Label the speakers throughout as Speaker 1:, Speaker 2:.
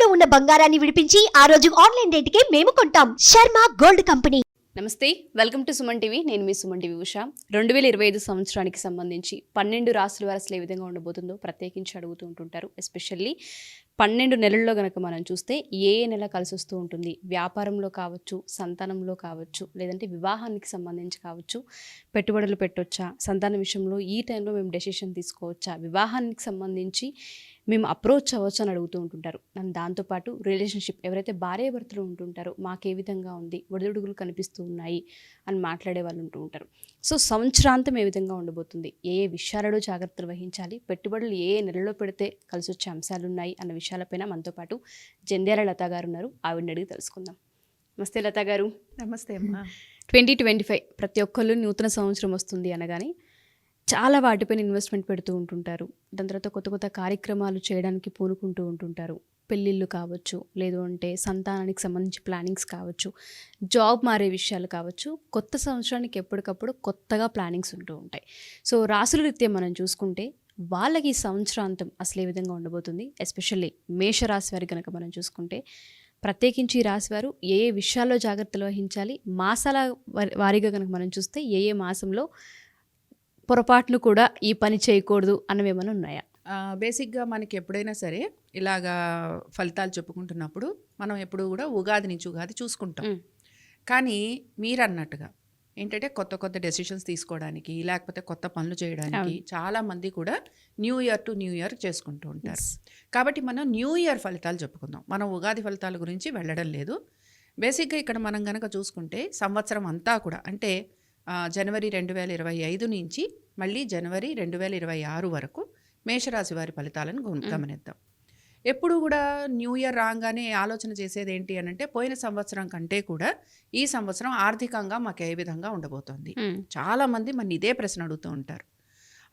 Speaker 1: ఇంట్లో ఉన్న బంగారాన్ని విడిపించి ఆ రోజు ఆన్లైన్ రేటుకే మేము కొంటాం. Sharma gold company.
Speaker 2: నమస్తే, వెల్కమ్ టు సుమన్ టీవీ. నేను మీ సుమన్ టీవీ ఉషా. 2025 సంవత్సరానికి సంబంధించి 12 రాసుల వారు అసలు ఏ విధంగా ఉండబోతుందో ప్రత్యేకించి అడుగుతూ ఉంటుంటారు. ఎస్పెషల్లీ 12 నెలల్లో కనుక మనం చూస్తే ఏ నెల కలిసి వస్తూ ఉంటుంది, వ్యాపారంలో కావచ్చు, సంతానంలో కావచ్చు, లేదంటే వివాహానికి సంబంధించి కావచ్చు, పెట్టుబడులు పెట్టొచ్చా, సంతానం విషయంలో ఈ టైంలో మేము డెసిషన్ తీసుకోవచ్చా, వివాహానికి సంబంధించి మేము అప్రోచ్ అవ్వచ్చు అని అడుగుతూ ఉంటుంటారు. అండ్ దాంతోపాటు రిలేషన్షిప్ ఎవరైతే భార్యాభర్తలు ఉంటుంటారో మాకు ఏ విధంగా ఉంది, ఒడిదుడుగులు కనిపిస్తూ ఉన్నాయి అని మాట్లాడే వాళ్ళు ఉంటూ ఉంటారు. సో సంవత్సరాంతం ఏ విధంగా ఉండబోతుంది, ఏ విషయాలలో జాగ్రత్తలు వహించాలి, పెట్టుబడులు ఏ నెలలో పెడితే కలిసి వచ్చే అంశాలు ఉన్నాయి అన్న విషయాలపైన మనతో పాటు జంధ్యాల లత గారు ఉన్నారు. ఆవిడని అడిగి తెలుసుకుందాం. నమస్తే లత గారు.
Speaker 3: నమస్తే అమ్మా.
Speaker 2: 2025 ప్రతి ఒక్కళ్ళు నూతన సంవత్సరం వస్తుంది అనగానే చాలా వాటిపైన ఇన్వెస్ట్మెంట్ పెడుతూ ఉంటుంటారు. దాని తర్వాత కొత్త కొత్త కార్యక్రమాలు చేయడానికి పూనుకుంటూ ఉంటుంటారు. పెళ్ళిళ్ళు కావచ్చు, లేదు అంటే సంతానానికి సంబంధించి ప్లానింగ్స్ కావచ్చు, జాబ్ మారే విషయాలు కావచ్చు, కొత్త సంవత్సరానికి ఎప్పటికప్పుడు కొత్తగా ప్లానింగ్స్ ఉంటూ ఉంటాయి. సో రాసుల రీత్యా మనం చూసుకుంటే వాళ్ళకి ఈ సంవత్సరాంతం అసలు ఏ విధంగా ఉండబోతుంది, ఎస్పెషల్లీ మేషరాశి వారి కనుక మనం చూసుకుంటే ప్రత్యేకించి ఈ రాశి వారు ఏ ఏ విషయాల్లో జాగ్రత్తలు వహించాలి, మాసాల వారీగా కనుక మనం చూస్తే ఏ ఏ మాసంలో పొరపాట్లు కూడా ఈ పని చేయకూడదు అన్నవి ఏమైనా ఉన్నాయా?
Speaker 3: బేసిక్గా మనకి ఎప్పుడైనా సరే ఇలాగా ఫలితాలు చెప్పుకుంటున్నప్పుడు మనం ఎప్పుడు కూడా ఉగాది నుంచి ఉగాది చూసుకుంటాం. కానీ మీరు అన్నట్టుగా ఏంటంటే కొత్త కొత్త డెసిషన్స్ తీసుకోవడానికి, లేకపోతే కొత్త పనులు చేయడానికి చాలామంది కూడా new year to new year చేసుకుంటూ ఉంటారు. కాబట్టి మనం న్యూ ఇయర్ ఫలితాలు చెప్పుకుందాం. మనం ఉగాది ఫలితాల గురించి వెళ్ళడం లేదు. బేసిక్గా ఇక్కడ మనం కనుక చూసుకుంటే సంవత్సరం అంతా కూడా అంటే జనవరి 2025 నుంచి మళ్ళీ జనవరి 2026 వరకు మేషరాశి వారి ఫలితాలను గమనిద్దాం. ఎప్పుడు కూడా న్యూ ఇయర్ రాగానే ఆలోచన చేసేది ఏంటి అని అంటే పోయిన సంవత్సరం కంటే కూడా ఈ సంవత్సరం ఆర్థికంగా మాకు ఏ విధంగా ఉండబోతోంది. చాలామంది మన ఇదే ప్రశ్న అడుగుతూ ఉంటారు.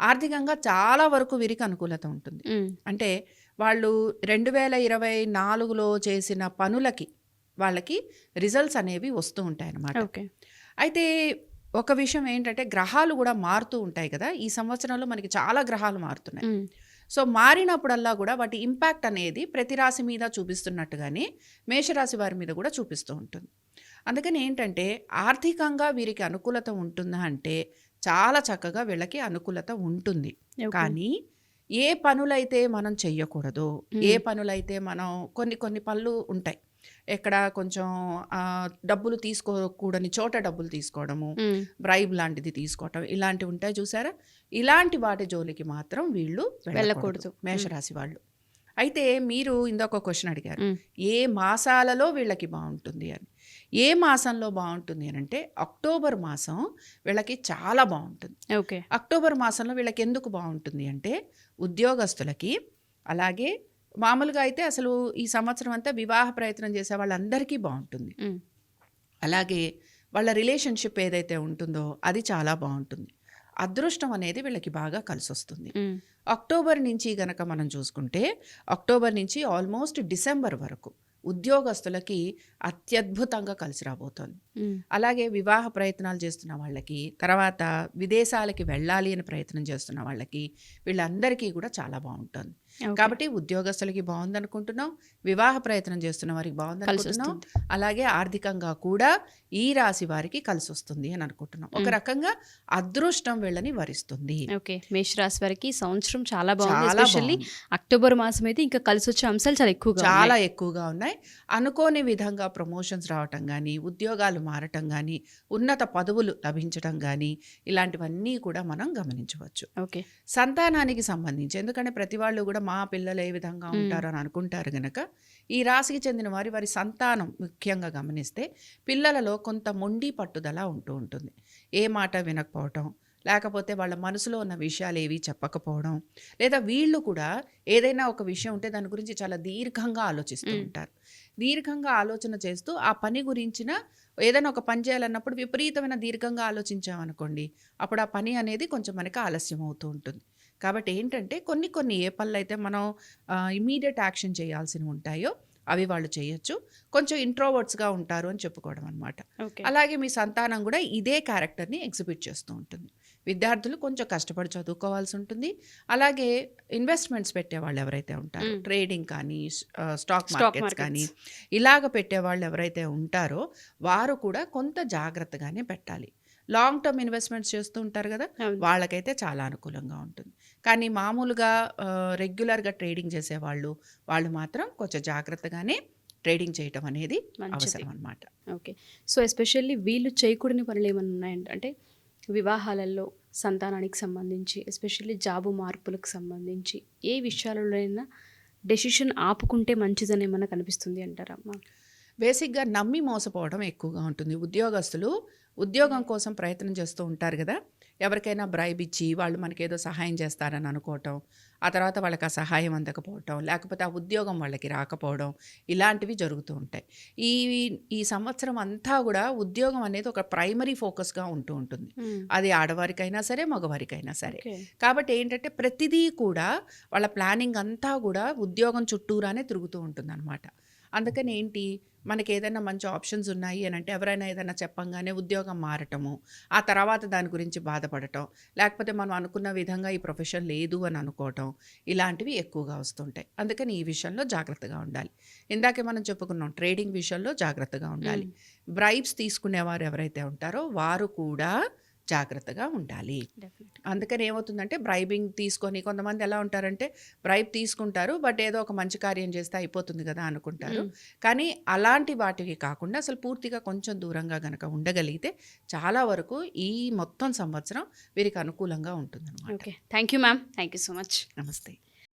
Speaker 3: ఆర్థికంగా చాలా వరకు వీరికి అనుకూలత ఉంటుంది. అంటే వాళ్ళు 2024లో చేసిన పనులకి వాళ్ళకి రిజల్ట్స్ అనేవి వస్తూ ఉంటాయి అన్నమాట. అయితే ఒక విషయం ఏంటంటే గ్రహాలు కూడా మారుతూ ఉంటాయి కదా. ఈ సంవత్సరంలో మనకి చాలా గ్రహాలు మారుతున్నాయి. సో మారినప్పుడల్లా కూడా వాటి ఇంపాక్ట్ అనేది ప్రతి రాశి మీద చూపిస్తున్నట్టుగానే మేషరాశి వారి మీద కూడా చూపిస్తూ ఉంటుంది. అందుకని ఏంటంటే ఆర్థికంగా వీరికి అనుకూలత ఉంటుందా అంటే చాలా చక్కగా వీళ్ళకి అనుకూలత ఉంటుంది. కానీ ఏ పనులైతే మనం చెయ్యకూడదు, ఏ పనులైతే మనం కొన్ని పనులు ఉంటాయి, ఎక్కడ కొంచెం డబ్బులు తీసుకోకూడని చోట డబ్బులు తీసుకోవడము, బ్రైబ్ లాంటిది తీసుకోవటం, ఇలాంటివి ఉంటాయి చూసారా. ఇలాంటి వాటి జోలికి మాత్రం వీళ్ళు వెళ్ళకూడదు మేషరాశి వాళ్ళు. అయితే మీరు ఇందాక క్వశ్చన్ అడిగారు, ఏ మాసాలలో వీళ్ళకి బాగుంటుంది అని. ఏ మాసంలో బాగుంటుంది అని అంటే అక్టోబర్ మాసం వీళ్ళకి చాలా బాగుంటుంది. అక్టోబర్ మాసంలో వీళ్ళకి ఎందుకు బాగుంటుంది అంటే ఉద్యోగస్తులకి, అలాగే మామూలుగా అయితే అసలు ఈ సంవత్సరం అంతా వివాహ ప్రయత్నం చేసే వాళ్ళందరికీ బాగుంటుంది. అలాగే వాళ్ళ రిలేషన్షిప్ ఏదైతే ఉంటుందో అది చాలా బాగుంటుంది. అదృష్టం అనేది వీళ్ళకి బాగా కలిసి వస్తుంది. అక్టోబర్ నుంచి గనక మనం చూసుకుంటే అక్టోబర్ నుంచి ఆల్మోస్ట్ డిసెంబర్ వరకు ఉద్యోగస్తులకి అత్యద్భుతంగా కలిసి రాబోతోంది. అలాగే వివాహ ప్రయత్నాలు చేస్తున్న వాళ్ళకి, తర్వాత విదేశాలకి వెళ్ళాలి అని ప్రయత్నం చేస్తున్న వాళ్ళకి, వీళ్ళందరికీ కూడా చాలా బాగుంటుంది. కాబట్టి ఉద్యోగస్తులకి బాగుంది అనుకుంటున్నాం, వివాహ ప్రయత్నం చేస్తున్న వారికి బాగుంది అనుకుంటున్నాం, అలాగే ఆర్థికంగా కూడా ఈ రాశి వారికి కలిసి వస్తుంది అని అనుకుంటున్నాం. ఒక రకంగా అదృష్టం వీళ్ళని వరిస్తుంది.
Speaker 2: మేషరాశి వారికి సంవత్సరం చాలా బాగుంది. అక్టోబర్ మాసం అయితే ఇంకా కలిసి వచ్చే అంశాలు చాలా
Speaker 3: ఎక్కువగా ఉన్నాయి. అనుకోని విధంగా ప్రమోషన్స్ రావటం కానీ, ఉద్యోగాలు మారటం కానీ, ఉన్నత పదవులు లభించడం కానీ, ఇలాంటివన్నీ కూడా మనం గమనించవచ్చు. సంతానానికి సంబంధించి ఎందుకంటే ప్రతి వాళ్ళు కూడా మా పిల్లలు ఏ విధంగా ఉంటారు అని అనుకుంటారు గనక ఈ రాశికి చెందిన వారి సంతానం ముఖ్యంగా గమనిస్తే పిల్లలలో కొంత మొండి పట్టుదల ఉంటూ ఉంటుంది. ఏ మాట వినకపోవటం, లేకపోతే వాళ్ళ మనసులో ఉన్న విషయాలు ఏవి చెప్పకపోవడం, లేదా వీళ్ళు కూడా ఏదైనా ఒక విషయం ఉంటే దాని గురించి చాలా దీర్ఘంగా ఆలోచిస్తూ ఉంటారు. దీర్ఘంగా ఆలోచన చేస్తూ ఆ పని గురించిన ఏదైనా ఒక పని చేయాలన్నప్పుడు విపరీతమైన దీర్ఘంగా ఆలోచించామనుకోండి, అప్పుడు ఆ పని అనేది కొంచెం మనకి ఆలస్యం అవుతూ ఉంటుంది. కాబట్టి ఏంటంటే కొన్ని ఏ పనులు అయితే మనం ఇమీడియట్ యాక్షన్ చేయాల్సినవి ఉంటాయో అవి వాళ్ళు చేయొచ్చు. కొంచెం ఇంట్రోవర్ట్స్గా ఉంటారు అని చెప్పుకోవడం అనమాట. అలాగే మీ సంతానం కూడా ఇదే క్యారెక్టర్ని ఎగ్జిబిట్ చేస్తూ ఉంటుంది. విద్యార్థులు కొంచెం కష్టపడి చదువుకోవాల్సి ఉంటుంది. అలాగే ఇన్వెస్ట్మెంట్స్ పెట్టేవాళ్ళు ఎవరైతే ఉంటారో, ట్రేడింగ్ కానీ స్టాక్ మార్కెట్స్ కానీ ఇలాగ పెట్టేవాళ్ళు ఎవరైతే ఉంటారో వారు కూడా కొంత జాగ్రత్తగానే పెట్టాలి. లాంగ్ టర్మ్ ఇన్వెస్ట్మెంట్స్ చేస్తూ ఉంటారు కదా, వాళ్ళకైతే చాలా అనుకూలంగా ఉంటుంది. కానీ మామూలుగా రెగ్యులర్గా ట్రేడింగ్ చేసేవాళ్ళు వాళ్ళు మాత్రం కొంచెం జాగ్రత్తగానే ట్రేడింగ్ చేయటం అనేది అవసరం అన్నమాట.
Speaker 2: ఓకే. సో ఎస్పెషల్లీ వీళ్ళు చేయకూడని పనులు ఏమైనా ఉన్నాయంటే, అంటే వివాహాలలో, సంతానానికి సంబంధించి, ఎస్పెషల్లీ జాబు మార్పులకు సంబంధించి ఏ విషయాలలోనైనా డెసిషన్ ఆపుకుంటే మంచిదని ఏమన్నా కనిపిస్తుంది అంటారా అమ్మా?
Speaker 3: బేసిక్గా నమ్మి మోసపోవడం ఎక్కువగా ఉంటుంది. ఉద్యోగస్తులు ఉద్యోగం కోసం ప్రయత్నం చేస్తూ ఉంటారు కదా, ఎవరికైనా బ్రైబ్ ఇచ్చి వాళ్ళు మనకేదో సహాయం చేస్తారని అనుకోవటం, ఆ తర్వాత వాళ్ళకి ఆ సహాయం అందకపోవటం, లేకపోతే ఆ ఉద్యోగం వాళ్ళకి రాకపోవడం, ఇలాంటివి జరుగుతూ ఉంటాయి. ఈ సంవత్సరం అంతా కూడా ఉద్యోగం అనేది ఒక ప్రైమరీ ఫోకస్గా ఉంటూ ఉంటుంది. అది ఆడవారికైనా సరే, మగవారికైనా సరే. కాబట్టి ఏంటంటే ప్రతిదీ కూడా వాళ్ళ ప్లానింగ్ అంతా కూడా ఉద్యోగం చుట్టూరానే తిరుగుతూ ఉంటుంది అనమాట. అందుకని ఏంటి, మనకి ఏదైనా మంచి ఆప్షన్స్ ఉన్నాయి అని అంటే ఎవరైనా ఏదైనా చెప్పంగానే ఉద్యోగం మారటము, ఆ తర్వాత దాని గురించి బాధపడటం, లేకపోతే మనం అనుకున్న విధంగా ఈ ప్రొఫెషన్ లేదు అని అనుకోవటం, ఇలాంటివి ఎక్కువగా వస్తుంటాయి. అందుకని ఈ విషయంలో జాగ్రత్తగా ఉండాలి. ఇందాకే మనం చెప్పుకున్నాం, ట్రేడింగ్ విషయంలో జాగ్రత్తగా ఉండాలి. బ్రైబ్స్ తీసుకునేవారు ఎవరైతే ఉంటారో వారు కూడా జాగ్రత్తగా ఉండాలి. అందుకని ఏమవుతుందంటే బ్రైబింగ్ తీసుకొని కొంతమంది ఎలా ఉంటారంటే బ్రైబ్ తీసుకుంటారు, బట్ ఏదో ఒక మంచి కార్యం చేస్తే అయిపోతుంది కదా అనుకుంటారు. కానీ అలాంటి వాటికి కాకుండా అసలు పూర్తిగా కొంచెం దూరంగా గనక ఉండగలిగితే చాలా వరకు ఈ మొత్తం సంవత్సరం వీరికి అనుకూలంగా ఉంటుంది.
Speaker 2: Okay, thank you ma'am, thank you so much.
Speaker 3: నమస్తే.